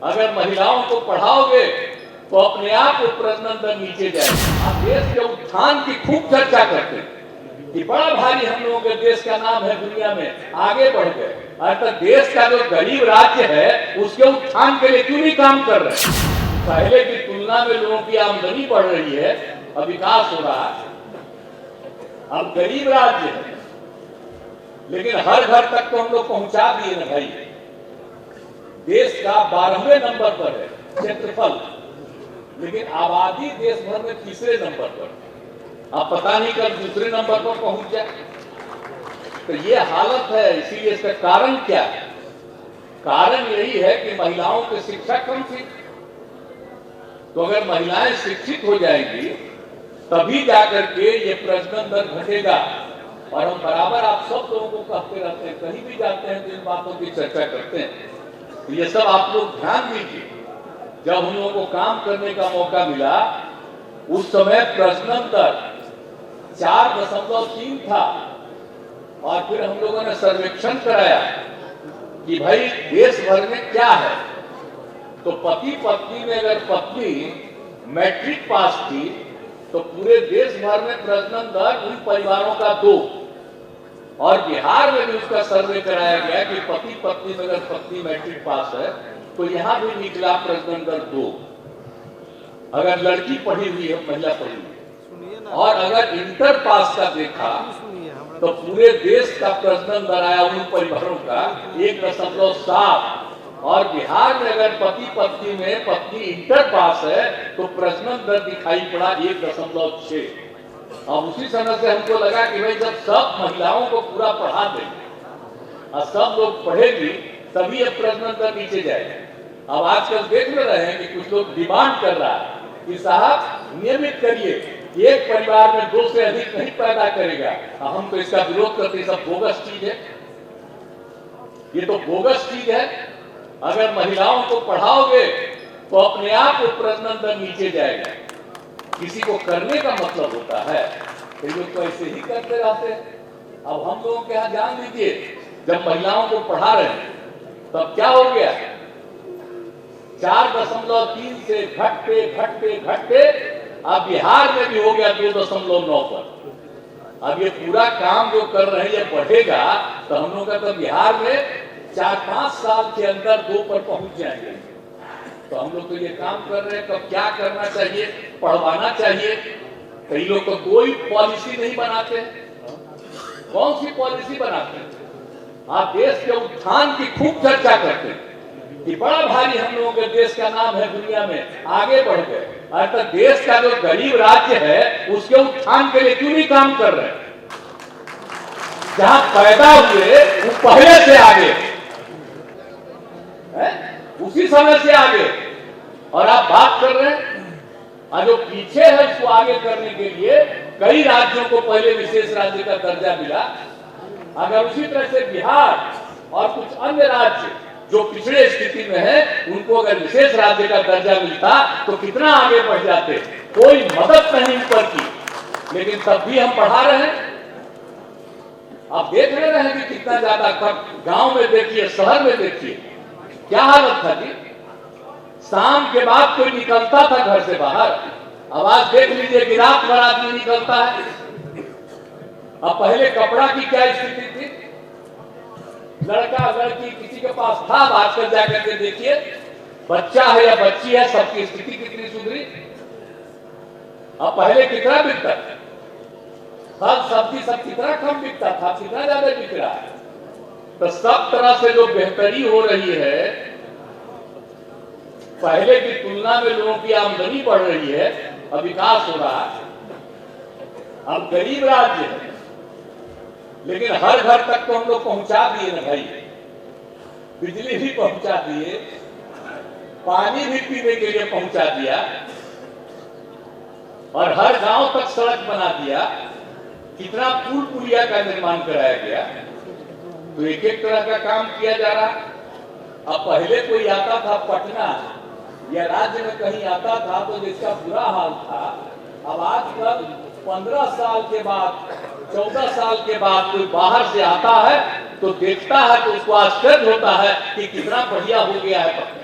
अगर महिलाओं को पढ़ाओगे तो अपने आप वो प्रजनन दर नीचे जाएगा। आप देश के उत्थान की खूब चर्चा करते हैं कि बड़ा भारी हम लोगों के देश का नाम है दुनिया में, आगे बढ़ गए। अर्थात देश का जो गरीब राज्य है उसके उत्थान के लिए क्यों नहीं काम कर रहे हैं? पहले की तुलना में लोगों की आमदनी बढ़ रही है, अब विकास हो रहा है। अब गरीब राज्य है लेकिन हर घर तक तो हम लोग पहुंचा दिए ना भाई। देश का 12वें नंबर पर है क्षेत्रफल, लेकिन आबादी देश भर में तीसरे नंबर पर। आप पता नहीं कब दूसरे नंबर पर पहुंच जाए। तो ये हालत है। इसीलिए इसका कारण क्या है? कारण यही है कि महिलाओं की शिक्षा कम थी। तो अगर महिलाएं शिक्षित हो जाएंगी तभी जाकर के ये प्रजनन दर घटेगा। और हम बराबर आप सब लोगों को कहते रहते हैं, कहीं भी जाते हैं तो इन बातों की चर्चा करते हैं। तो ये सब आप लोग ध्यान दीजिए। जब हम लोगों को काम करने का मौका मिला उस समय प्रजनन दर 4.3 था। और फिर हम लोगों ने सर्वेक्षण कराया कि भाई देश भर में क्या है। तो पति पत्नी में अगर पत्नी मैट्रिक पास थी तो पूरे देश भर में प्रजनन दर उन परिवारों का 2। और बिहार में भी उसका सर्वे कराया गया कि पति पत्नी में अगर पत्नी मैट्रिक पास है तो यहां भी निकला प्रजनन दर 2। अगर लड़की पढ़ी हुई है, महिला पढ़ी हुई है, और अगर इंटर पास का देखा तो पूरे देश का प्रजनन दर आया उन परिवारों का 1.7। और बिहार में अगर पति पत्नी में पत्नी इंटर पास है तो प्रजनन दर दिखाई पड़ा 1.6। अब उसी समय से हमको लगा कि भाई जब सब महिलाओं को पूरा पढ़ा देंगे और सब लोग पढ़ेगी तभी अब प्रजनन दर नीचे जाएगा। अब आजकल देख रहे हैं कि कुछ लोग डिमांड कर रहा है कि साहब नियमित करिए, एक परिवार में 2 से अधिक नहीं पैदा करेगा। हम तो इसका विरोध करते हैं, सब बोगस चीज है। ये तो बोगस चीज है। अगर महिलाओं को पढ़ाओगे तो अपने आप वो प्रजनन दर नीचे जाएगा। किसी को करने का मतलब होता है, तो लोग तो ऐसे ही करते रहते हैं। अब हम लोगों के यहाँ जान लीजिए, जब महिलाओं को पढ़ा रहे हैं तब क्या हो गया, 4.3 से घटते घटते घटते अब बिहार में भी हो गया 2.9 पर। अब ये पूरा काम जो कर रहे हैं ये बढ़ेगा तो हम लोग का तो बिहार में 4-5 साल के अंदर 2 पर पहुंच जाएंगे। तो हम लोग तो ये काम कर रहे हैं। तो क्या करना चाहिए? पढ़वाना चाहिए। कई लोग तो कोई पॉलिसी नहीं बनाते। कौन सी पॉलिसी बनाते हैं? आप देश के उत्थान की खूब चर्चा करते हैं कि बड़ा भारी हम लोगों के देश का नाम है दुनिया में, आगे बढ़ गए। अर्थात देश का जो गरीब राज्य है उसके उत्थान के लिए क्यों नहीं काम कर रहे? जहां पैदा हुए वो पहले से आगे है, उसी समय से आगे। और आप बात कर रहे हैं और जो पीछे है उसको आगे करने के लिए कई राज्यों को पहले विशेष राज्य का दर्जा मिला। अगर उसी तरह से बिहार और कुछ अन्य राज्य जो पिछड़े स्थिति में है उनको अगर विशेष राज्य का दर्जा मिलता तो कितना आगे बढ़ जाते। कोई मदद नहीं ऊपर की, लेकिन तब भी हम पढ़ा रहे हैं। आप देख रहे हैं कि कितना ज्यादा गांव में देखिए, शहर में देखिए क्या हालत था जी। शाम के बाद कोई निकलता था घर से बाहर, अब आज देख लीजिए कि रात भर आदमी निकलता है। अब पहले कपड़ा की क्या स्थिति थी, लड़का लड़की किसी के पास था, आजकल जाकर के देखिए बच्चा है या बच्ची है, सबकी स्थिति कितनी सुधरी। अब पहले कितना बिकता था, फल सब्जी सब कितना कम बिकता था, कितना ज्यादा बिक रहा है। तो सब तरह से जो बेहतरी हो रही है, पहले की तुलना में लोगों की आमदनी बढ़ रही है, अब विकास हो रहा है। अब गरीब राज्य है लेकिन हर घर तक तो हम लोग पहुंचा दिए ना भाई। बिजली भी पहुंचा दिए, पानी भी पीने के लिए पहुंचा दिया, और हर गांव तक सड़क बना दिया। कितना पुल पुलिया का निर्माण कराया गया। तो एक एक तरह का काम किया जा रहा। अब पहले कोई आता था पटना या राज्य में कहीं आता था तो जिसका बुरा हाल था, अब आजकल 15 साल के बाद 14 साल के बाद कोई बाहर से आता है तो देखता है तो उसको आश्चर्य होता है कि कितना बढ़िया हो गया है पटना।